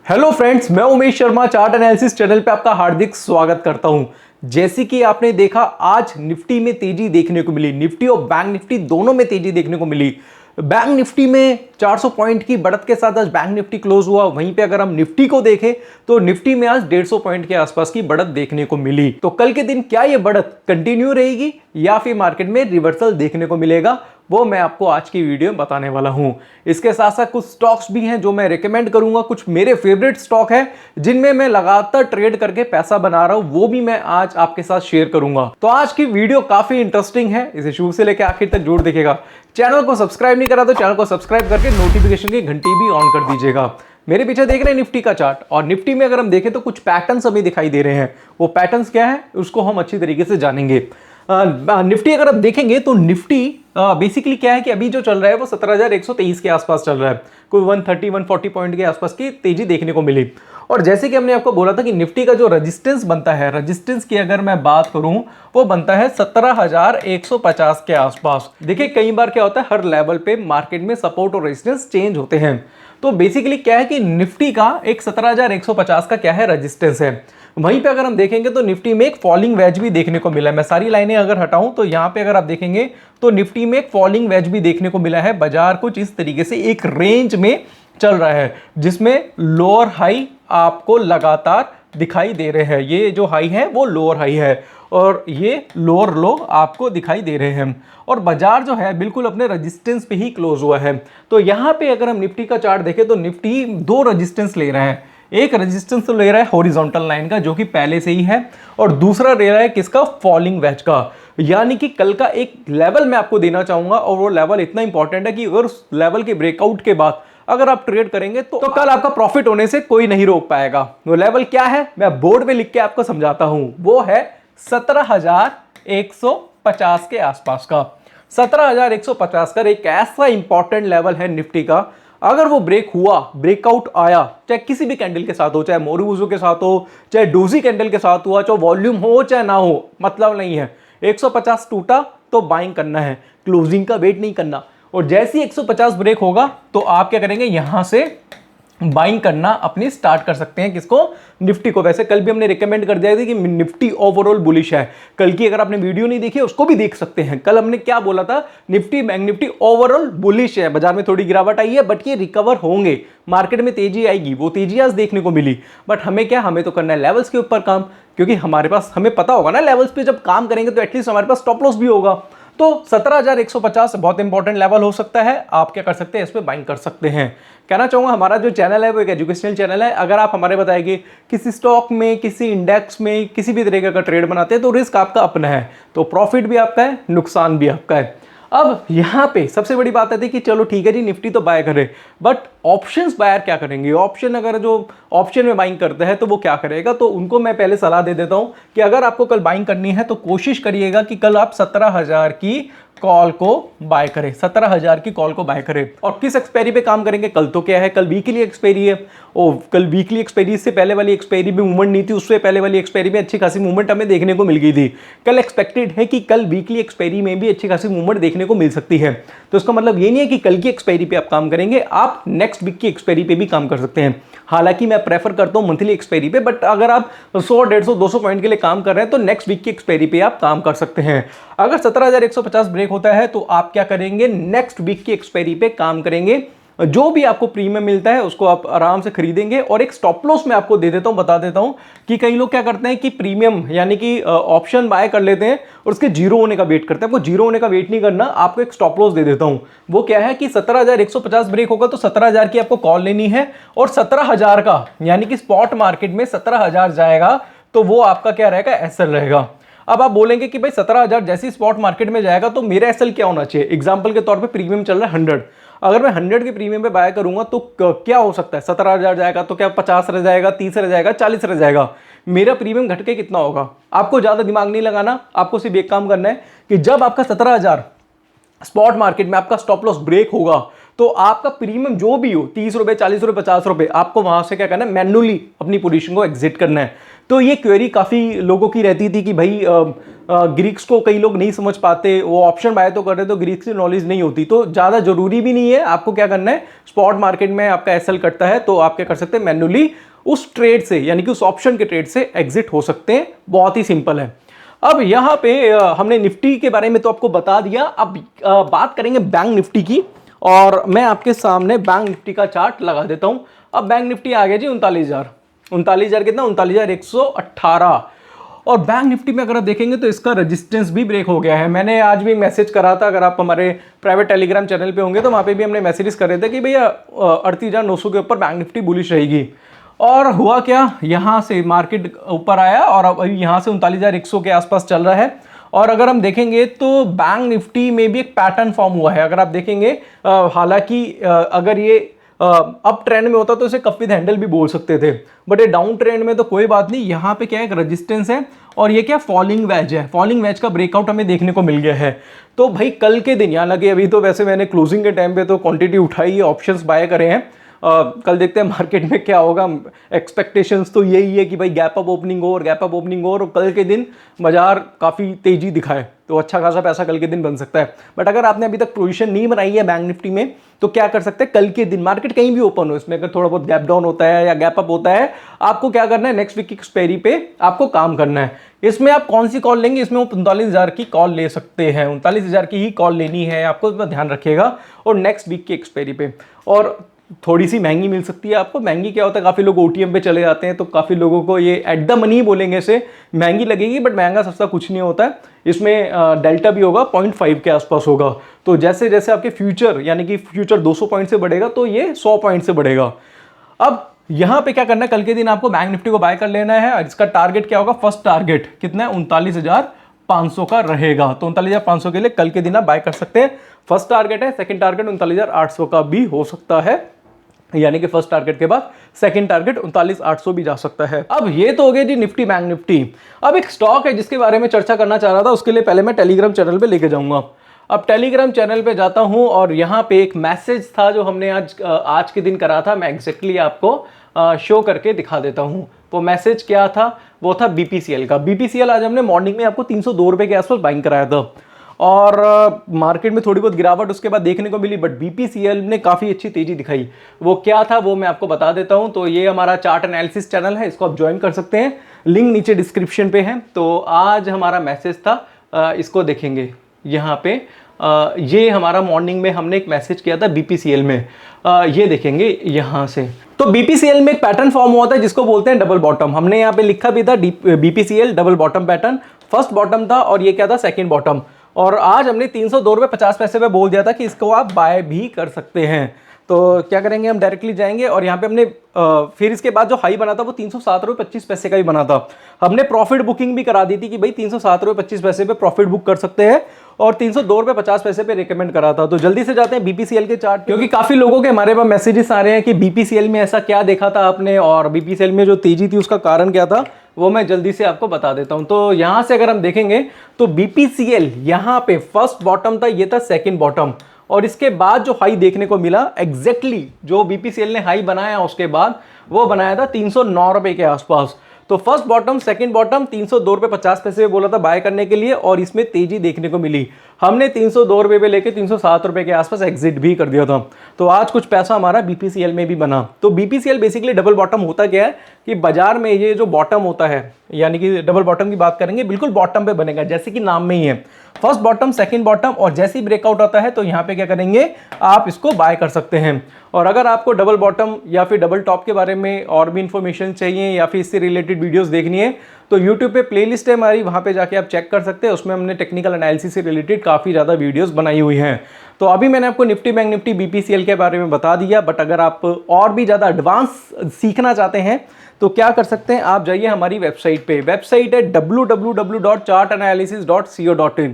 Hello friends, मैं Umesh Sharma chart analysis channel पे आपका हार्दिक स्वागत करता हूं। जैसे कि आपने देखा, आज निफ्टी में तेजी देखने को मिली। निफ्टी और बैंक निफ्टी दोनों में तेजी देखने को मिली। बैंक निफ्टी में 400 पॉइंट की बढ़त के साथ आज बैंक निफ्टी क्लोज हुआ। वहीं पे अगर हम निफ्टी को देखें तो निफ्टी में आज 150 पॉइंट के आसपास की बढ़त देखने को मिली। तो कल के दिन क्या ये बढ़त कंटिन्यू रहेगी या फिर मार्केट में रिवर्सल देखने को मिलेगा, वो मैं आपको आज की वीडियो में बताने वाला हूं। इसके साथ साथ कुछ स्टॉक्स भी हैं जो मैं रेकमेंड करूंगा। कुछ मेरे फेवरेट स्टॉक हैं जिनमें मैं लगातार ट्रेड करके पैसा बना रहा हूं, वो भी मैं आज आपके साथ शेयर करूंगा। तो आज की वीडियो काफी इंटरेस्टिंग है, इसे शुरू से लेकर आखिर तक जरूर देखिएगा। चैनल को सब्सक्राइब नहीं करा तो चैनल को सब्सक्राइब करके नोटिफिकेशन की घंटी भी ऑन कर दीजिएगा। मेरे पीछे देख रहे हैं निफ्टी का चार्ट, और निफ्टी में अगर हम देखें तो कुछ पैटर्न्स हमें दिखाई दे रहे हैं। वो पैटर्न्स क्या है उसको हम अच्छी तरीके से जानेंगे। निफ्टी अगर आप देखेंगे तो निफ्टी बेसिकली क्या है कि अभी जो चल रहा है वो 17,123 के आसपास चल रहा है। कोई 130-140 पॉइंट के आसपास की तेजी देखने को मिली। और जैसे कि हमने आपको बोला था कि निफ्टी का जो रेजिस्टेंस बनता है, रेजिस्टेंस की अगर मैं बात करूं वो बनता है 17,150 के आसपास। देखिए, कई बार क्या होता है, हर लेवल पे मार्केट में सपोर्ट और रेजिस्टेंस चेंज होते हैं। तो बेसिकली क्या है कि निफ्टी का एक 17,150 का क्या है, रेजिस्टेंस है। वहीं पे अगर हम देखेंगे तो निफ्टी में एक फॉलिंग वेज भी देखने को मिला है। मैं सारी लाइनें अगर हटाऊं तो यहां पे अगर आप देखेंगे तो निफ्टी में एक फॉलिंग वेज भी देखने को मिला है। बाजार कुछ इस तरीके से एक रेंज में चल रहा है जिसमें लोअर हाई आपको लगातार दिखाई दे रहे हैं। ये जो हाई है वो लोअर हाई है और ये लोअर लो आपको दिखाई दे रहे हैं। और बाजार जो है बिल्कुल अपने रेजिस्टेंस पे ही क्लोज हुआ है। तो यहां पे अगर हम निफ्टी का चार्ट देखें तो निफ्टी दो रेजिस्टेंस ले रहा है। एक रेजिस्टेंस तो ले रहा है हॉरिजॉन्टल लाइन का जो कि पहले से ही है, और दूसरा ले रहा है किसका, फॉलिंग वेज का। यानी कि कल का एक लेवल मैं आपको देना चाहूंगा, और वो लेवल इतना इंपॉर्टेंट है कि अगर उस लेवल के ब्रेकआउट के बाद अगर आप ट्रेड करेंगे तो कल आपका प्रॉफिट होने से कोई नहीं रोक पाएगा। वो लेवल क्या है मैं बोर्ड पे लिख के आपको समझाता हूं। वो है 17,150 के आसपास का। 17,150 का एक ऐसा इंपॉर्टेंट लेवल है निफ्टी का। अगर वो ब्रेक हुआ, ब्रेकआउट आया, चाहे किसी भी कैंडल के साथ हो, चाहे मोरूबुजो के साथ हो, चाहे डोजी कैंडल के साथ हुआ, चाहे वॉल्यूम हो चाहे ना हो, मतलब नहीं है। 150 टूटा तो बाइंग करना है, क्लोजिंग का वेट नहीं करना। और जैसे ही 150 ब्रेक होगा तो आप क्या करेंगे, यहां से बाइंग करना अपनी स्टार्ट कर सकते हैं। किसको, निफ्टी को। वैसे कल भी हमने रिकमेंड कर दिया था कि निफ्टी ओवरऑल बुलिश है। कल की अगर आपने वीडियो नहीं देखी उसको भी देख सकते हैं। कल हमने क्या बोला था, Nifty bank Nifty overall bullish है। बाजार में थोड़ी गिरावट आई है बट ये रिकवर होंगे, मार्केट में तेजी आएगी। वो तेजी आज देखने को मिली, बट हमें क्या, हमें तो करना है लेवल्स के ऊपर काम। क्योंकि हमारे पास, हमें पता होगा ना लेवल्स पे जब काम करेंगे तो एटलीस्ट हमारे पास स्टॉप लॉस भी होगा। तो 17,150 बहुत इंपॉर्टेंट लेवल हो सकता है। आप क्या कर सकते हैं, इस पे बाइंग कर सकते हैं। कहना चाहूंगा हमारा जो चैनल है वो एक एजुकेशनल चैनल है। अगर आप हमारे बताएंगे किसी स्टॉक में, किसी इंडेक्स में, किसी भी तरीके का ट्रेड बनाते हैं तो रिस्क आपका अपना है, तो प्रॉफिट भी आपका है, नुकसान भी आपका है। अब यहां पे सबसे बड़ी बात आती है कि चलो ठीक है जी, निफ्टी तो बाय करे, बट ऑप्शंस बायर क्या करेंगे। ऑप्शन, अगर जो ऑप्शन में बाइंग करते हैं तो वो क्या करेगा, तो उनको मैं पहले सलाह दे देता हूं कि अगर आपको कल बाइंग करनी है तो कोशिश करिएगा कि कल आप 17,000 की कॉल को बाय करें। 17,000 की कॉल को बाय करें। और किस एक्सपायरी पे काम करेंगे, कल तो क्या है, कल वीकली एक्सपायरी है। ओ, कल वीकली एक्सपायरी से पहले वाली एक्सपायरी में मूवमेंट नहीं थी, उससे पहले वाली एक्सपायरी में अच्छी खासी मूवमेंट हमें देखने को मिल गई थी। कल एक्सपेक्टेड है कि कल वीकली एक्सपायरी में भी अच्छी खासी मूवमेंट देखने को मिल सकती है। तो इसका मतलब ये नहीं है कि कल की एक्सपायरी पे आप काम करेंगे, आप नेक्स्ट वीक की एक्सपायरी पे भी काम कर सकते हैं। हालांकि मैं प्रेफर करता हूं मंथली एक्सपायरी पे, बट अगर आप 100, 150, 200 पॉइंट के लिए काम कर रहे हैं तो नेक्स्ट वीक की एक्सपायरी पे आप काम कर सकते हैं। अगर 17,150 ब्रेक होता है तो आप क्या करेंगे, नेक्स्ट वीक की एक्सपायरी पे काम करेंगे। जो भी आपको प्रीमियम मिलता है उसको आप आराम से खरीदेंगे। और एक स्टॉप लॉस मैं आपको दे देता हूं, बता देता हूं कि कई लोग क्या करते हैं कि प्रीमियम यानी कि ऑप्शन बाय कर लेते हैं और उसके जीरो होने का वेट करते हैं। आपको जीरो होने का वेट नहीं करना, आपको एक स्टॉप लॉस दे देता हूं। वो क्या है कि 17,150 ब्रेक होगा तो 17,000 की आपको कॉल लेनी है, और 17,000 का यानी कि स्पॉट मार्केट में 17,000 जाएगा तो वो आपका क्या रहेगा, एसएल रहेगा। अब आप बोलेंगे कि भाई 17,000 जैसी स्पॉट मार्केट में जाएगा तो मेरा एसएल क्या होना चाहिए। एग्जांपल के तौर पे प्रीमियम चल रहा है 100, अगर मैं 100 के प्रीमियम पे बाय करूंगा तो क्या हो सकता है, 17,000 जाएगा तो क्या 50 रह जाएगा, 30 रह जाएगा, 40 रह जाएगा। मेरा प्रीमियम घट के कितना होगा। आपको ज्यादा दिमाग नहीं लगाना, आपको सिर्फ एक काम करना है कि जब आपका 17,000 स्पॉट मार्केट में आपका स्टॉप लॉस ब्रेक होगा तो आपका प्रीमियम जो भी हो 30 रुपए 40 रुपए 50 रुपए, आपको वहां से क्या करना है, मैन्युअली अपनी पोजीशन को एग्जिट करना है। तो ये क्वेरी काफी लोगों की रहती थी कि भाई ग्रीक्स को कई लोग नहीं समझ पाते, वो ऑप्शन बाय तो कर रहे तो ग्रीक्स की नॉलेज नहीं होती। तो ज्यादा जरूरी भी नहीं है, आपको क्या करना है, स्पॉट मार्केट में आपका एसएल कटता है तो आप क्या कर सकते हैं, मैन्युअली उस ट्रेड से यानी कि उस ऑप्शन के ट्रेड से एग्जिट हो सकते हैं। बहुत ही सिंपल है। अब यहाँ पे हमने निफ्टी के बारे में तो आपको बता दिया। अब बात करेंगे बैंक निफ्टी की, और मैं आपके सामने बैंक निफ्टी का चार्ट लगा देता हूं। अब बैंक निफ्टी आ गया जी 39,000 कितना, 39,118। और बैंक निफ्टी में अगर आप देखेंगे तो इसका रेजिस्टेंस भी ब्रेक हो गया है। मैंने आज भी मैसेज करा था, अगर आप हमारे प्राइवेट टेलीग्राम चैनल पे होंगे तो वहाँ पे भी हमने मैसेजेस कर रहे थे कि भैया 38,900 के ऊपर बैंक निफ्टी बुलिश रहेगी। और हुआ क्या, यहाँ से मार्केट ऊपर आया और अब अभी यहाँ से 39,100 के आसपास चल रहा है। और अगर हम देखेंगे तो बैंक निफ्टी में भी एक पैटर्न फॉर्म हुआ है। अगर आप देखेंगे हालांकि अगर ये अप ट्रेंड में होता तो इसे कप विद हैंडल भी बोल सकते थे, बट ये डाउन ट्रेंड में तो कोई बात नहीं। यहाँ पे क्या है, एक रेजिस्टेंस है और ये क्या फॉलिंग वेज है, फॉलिंग वेज का ब्रेकआउट हमें देखने को मिल गया है। तो भाई कल के दिन, यहाँ लगे अभी तो वैसे मैंने क्लोजिंग के टाइम पे तो क्वांटिटी उठाई है, ऑप्शंस बाय करे हैं। कल देखते हैं मार्केट में क्या होगा। एक्सपेक्टेशंस तो यही है कि भाई गैप अप ओपनिंग हो और गैप अप ओपनिंग हो और कल के दिन बाजार काफ़ी तेजी दिखाए तो अच्छा खासा पैसा कल के दिन बन सकता है। बट अगर आपने अभी तक पोजीशन नहीं बनाई है बैंक निफ्टी में तो क्या कर सकते हैं, कल के दिन मार्केट कहीं भी ओपन हो, इसमें अगर थोड़ा बहुत गैप डाउन होता है या गैप अप होता है, आपको क्या करना है, नेक्स्ट वीक की एक्सपायरी पे आपको काम करना है। इसमें आप कौन सी कॉल लेंगे, इसमें वो 39,000 की कॉल ले सकते हैं, 39,000 की ही कॉल लेनी है आपको, इसमें ध्यान रखिएगा। और नेक्स्ट वीक की एक्सपायरी पे, और थोड़ी सी महंगी मिल सकती है आपको। महंगी क्या होता है, काफ़ी लोग ओटीएम पे चले जाते हैं तो काफ़ी लोगों को ये एट द मनी बोलेंगे इसे, महंगी लगेगी, बट महंगा सस्ता कुछ नहीं होता है। इसमें डेल्टा भी होगा 0.5 के आसपास होगा। तो जैसे जैसे आपके फ्यूचर यानी कि फ्यूचर 200 पॉइंट से बढ़ेगा तो ये 100 पॉइंट से बढ़ेगा। अब यहाँ पे क्या करना है, कल के दिन आपको बैंक निफ्टी को बाय कर लेना है और इसका टारगेट क्या होगा, फर्स्ट टारगेट कितना है, 39,500 का रहेगा। तो 39,500 के लिए कल के दिन आप बाय कर सकते हैं, फर्स्ट टारगेट है। सेकंड टारगेट 39,800 का भी हो सकता है, यानी कि फर्स्ट टारगेट के बाद सेकंड टारगेट 39,800 भी जा सकता है। अब ये तो हो गया जी निफ्टी बैंक निफ्टी। अब एक स्टॉक है जिसके बारे में चर्चा करना चाह रहा था, उसके लिए पहले मैं टेलीग्राम चैनल पे लेके जाऊंगा। अब टेलीग्राम चैनल पे जाता हूं और यहाँ पे एक मैसेज था जो हमने आज के दिन करा था, मैं एग्जैक्टली आपको शो करके दिखा देता हूँ। वो मैसेज क्या था, वो था बीपीसीएल का। बीपीसीएल आज हमने मॉर्निंग में आपको 302 रुपए के आसपास बाइंग कराया था और मार्केट में थोड़ी बहुत गिरावट उसके बाद देखने को मिली, बट बीपीसीएल ने काफ़ी अच्छी तेजी दिखाई। वो क्या था वो मैं आपको बता देता हूं। तो ये हमारा चार्ट एनालिसिस चैनल है, इसको आप ज्वाइन कर सकते हैं, लिंक नीचे डिस्क्रिप्शन पे है। तो आज हमारा मैसेज था, इसको देखेंगे यहाँ पे, ये हमारा मॉर्निंग में हमने एक मैसेज किया था बीपीसीएल में, ये देखेंगे यहाँ से। तो बीपीसीएल में एक पैटर्न फॉर्म हुआ था जिसको बोलते हैं डबल बॉटम। हमने यहाँ पे लिखा भी था BPCL double bottom pattern, first bottom था और ये क्या था, सेकेंड बॉटम। और आज हमने 302 रुपये 50 पैसे पे बोल दिया था कि इसको आप बाय भी कर सकते हैं। तो क्या करेंगे, हम डायरेक्टली जाएंगे और यहाँ पे हमने फिर इसके बाद जो हाई बना था वो 307 रुपये 25 पैसे का ही बना था। हमने प्रॉफिट बुकिंग भी करा दी थी कि भाई 307 रुपये 25 पैसे पे प्रॉफिट बुक कर सकते हैं और 302 रुपये 50 पैसे पे रिकमेंड करा था। तो जल्दी से जाते हैं बीपीसीएल के चार्ट, क्योंकि काफी लोगों के हमारे पास मैसेजेस आ रहे हैं कि बीपीसीएल में ऐसा क्या देखा था आपने और बीपीसीएल में जो तेजी थी उसका कारण क्या था, वो मैं जल्दी से आपको बता देता हूं। तो यहां से अगर हम देखेंगे तो बीपीसीएल यहां पे फर्स्ट बॉटम था, ये था सेकंड बॉटम, और इसके बाद जो हाई देखने को मिला एग्जैक्टली जो बीपीसीएल ने हाई बनाया उसके बाद वो बनाया था 309 रुपए के आसपास। तो फर्स्ट बॉटम सेकंड बॉटम 302 रुपये 50 पैसे बोला था बाय करने के लिए और इसमें तेजी देखने को मिली। हमने 302 रुपये पे लेके 307 रुपये के आसपास एग्जिट भी कर दिया था। तो आज कुछ पैसा हमारा बीपीसीएल में भी बना। तो बीपीसीएल बेसिकली डबल बॉटम होता क्या है कि बाजार में ये जो बॉटम होता है, यानी कि डबल बॉटम की बात करेंगे, बिल्कुल बॉटम पे बनेगा जैसे कि नाम में ही है, फर्स्ट बॉटम सेकंड बॉटम, और जैसे ही ब्रेकआउट आता है तो यहाँ पे क्या करेंगे, आप इसको बाय कर सकते हैं। और अगर आपको डबल बॉटम या फिर डबल टॉप के बारे में और भी इंफॉर्मेशन चाहिए या फिर इससे रिलेटेड वीडियोस देखनी है तो यूट्यूब पे प्लेलिस्ट है हमारी, वहाँ पे जाके आप चेक कर सकते हैं। उसमें हमने टेक्निकल एनालिसिस से रिलेटेड काफ़ी ज़्यादा वीडियोस बनाई हुई हैं। तो अभी मैंने आपको निफ्टी बैंक निफ्टी बीपीसीएल के बारे में बता दिया, बट अगर आप और भी ज़्यादा एडवांस सीखना चाहते हैं तो क्या कर सकते हैं, आप जाइए हमारी वेबसाइट पे। वेबसाइट है www.chartanalysis.co.in।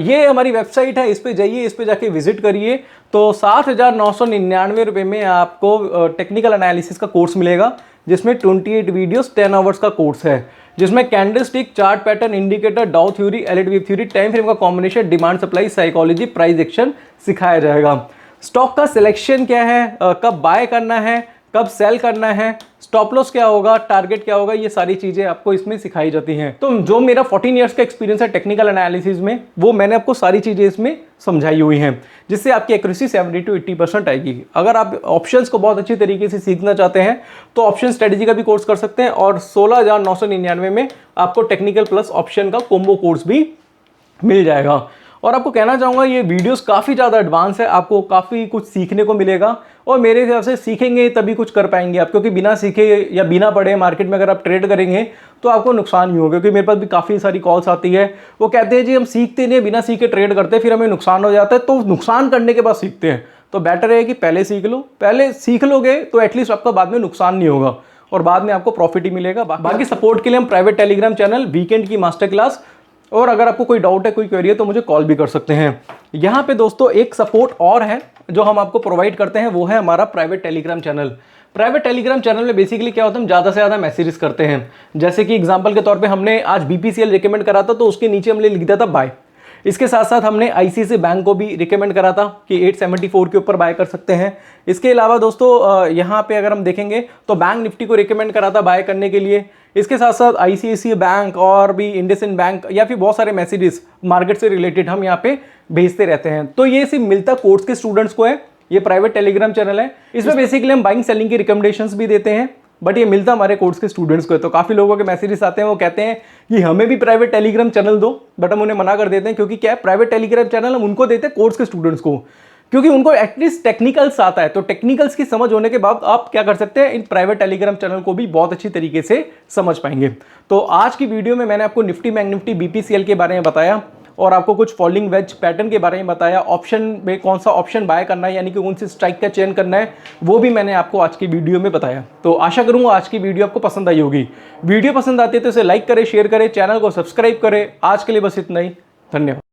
ये हमारी वेबसाइट है, इस पे जाइए, इस पे जाके विजिट करिए। तो 7,999 रुपये में आपको टेक्निकल एनालिसिस का कोर्स मिलेगा, जिसमें 28 वीडियोस 10 आवर्स का कोर्स है, जिसमें candlestick, chart pattern, indicator, Dow theory, LED theory, time frame का combination, demand supply, psychology, price action सिखाया जाएगा। स्टॉक का सिलेक्शन क्या है, कब बाय करना है, कब सेल करना है, स्टॉप लॉस क्या होगा, टारगेट क्या होगा, ये सारी चीजें आपको इसमें सिखाई जाती हैं। तो जो मेरा 14 इयर्स का एक्सपीरियंस है टेक्निकल एनालिसिस में, वो मैंने आपको सारी चीजें इसमें समझाई हुई हैं, जिससे आपकी एक्यूरेसी 70 to 80% आएगी। अगर आप ऑप्शंस को बहुत अच्छी तरीके से सीखना चाहते हैं तो ऑप्शन स्ट्रेटेजी का भी कोर्स कर सकते हैं, और 16,999 में आपको टेक्निकल प्लस ऑप्शन का कॉम्बो कोर्स भी मिल जाएगा। और आपको कहना चाहूँगा ये वीडियोस काफ़ी ज़्यादा एडवांस है, आपको काफ़ी कुछ सीखने को मिलेगा, और मेरे हिसाब से सीखेंगे तभी कुछ कर पाएंगे आप, क्योंकि बिना सीखे या बिना पढ़े मार्केट में अगर आप ट्रेड करेंगे तो आपको नुकसान ही होगा। क्योंकि मेरे पास भी काफ़ी सारी कॉल्स आती है, वो कहते हैं जी हम सीखते नहीं, बिना सीखे ट्रेड करते, फिर हमें नुकसान हो जाता है, तो नुकसान करने के बाद सीखते हैं। तो बेटर है कि पहले सीख लो, पहले सीख लोगे तो एटलीस्ट आपका बाद में नुकसान नहीं होगा और बाद में आपको प्रॉफिट ही मिलेगा। बाकी सपोर्ट के लिए हम प्राइवेट टेलीग्राम चैनल, वीकेंड की मास्टर क्लास, और अगर आपको कोई डाउट है, कोई क्वेरी है तो मुझे कॉल भी कर सकते हैं। यहाँ पे दोस्तों एक सपोर्ट और है जो हम आपको प्रोवाइड करते हैं, वो है हमारा private Telegram channel. Private Telegram channel में बेसिकली क्या होता है, हम ज़्यादा से ज़्यादा मैसेजेस करते हैं। जैसे कि एग्जांपल के तौर पे हमने आज BPCL रिकमेंड करा था, तो उसके नीचे हमने लिख दिया था बाय। इसके साथ साथ हमने ICICI बैंक को भी रिकमेंड करा था कि 874 के ऊपर बाय कर सकते हैं। इसके अलावा दोस्तों यहाँ पे अगर हम देखेंगे तो बैंक निफ्टी को रिकमेंड करा था बाय करने के लिए। इसके साथ साथ ICICI बैंक और भी इंडसइंड बैंक या फिर बहुत सारे मैसेजेस मार्केट से रिलेटेड हम यहाँ पे भेजते रहते हैं। तो ये सिर्फ मिलता कोर्स के स्टूडेंट्स को है, ये प्राइवेट टेलीग्राम चैनल है। इसमें बेसिकली हम बाइंग सेलिंग की रिकमेंडेशंस भी देते हैं, बट ये मिलता हमारे कोर्स के स्टूडेंट्स को है। तो काफ़ी लोगों के मैसेजेस आते हैं, वो कहते हैं कि हमें भी प्राइवेट टेलीग्राम चैनल दो, बट हम उन्हें मना कर देते हैं, क्योंकि क्या है, प्राइवेट टेलीग्राम चैनल हम उनको देते हैं कोर्स के स्टूडेंट्स को, क्योंकि उनको एटलीस्ट टेक्निकल्स आता है। तो टेक्निकल्स की समझ होने के बाद आप क्या कर सकते हैं, इन प्राइवेट टेलीग्राम चैनल को भी बहुत अच्छी तरीके से समझ पाएंगे। तो आज की वीडियो में मैंने आपको निफ्टी, बैंक निफ्टी, BPCL के बारे में बताया, और आपको कुछ फॉलिंग वेज पैटर्न के बारे में बताया। ऑप्शन में कौन सा ऑप्शन बाय करना है, यानी कि कौन सी स्ट्राइक का चयन करना है, वो भी मैंने आपको आज की वीडियो में बताया। तो आशा करूंगा आज की वीडियो आपको पसंद आई होगी। वीडियो पसंद आती है तो इसे लाइक करें, शेयर करें, चैनल को सब्सक्राइब करें। आज के लिए बस इतना ही, धन्यवाद।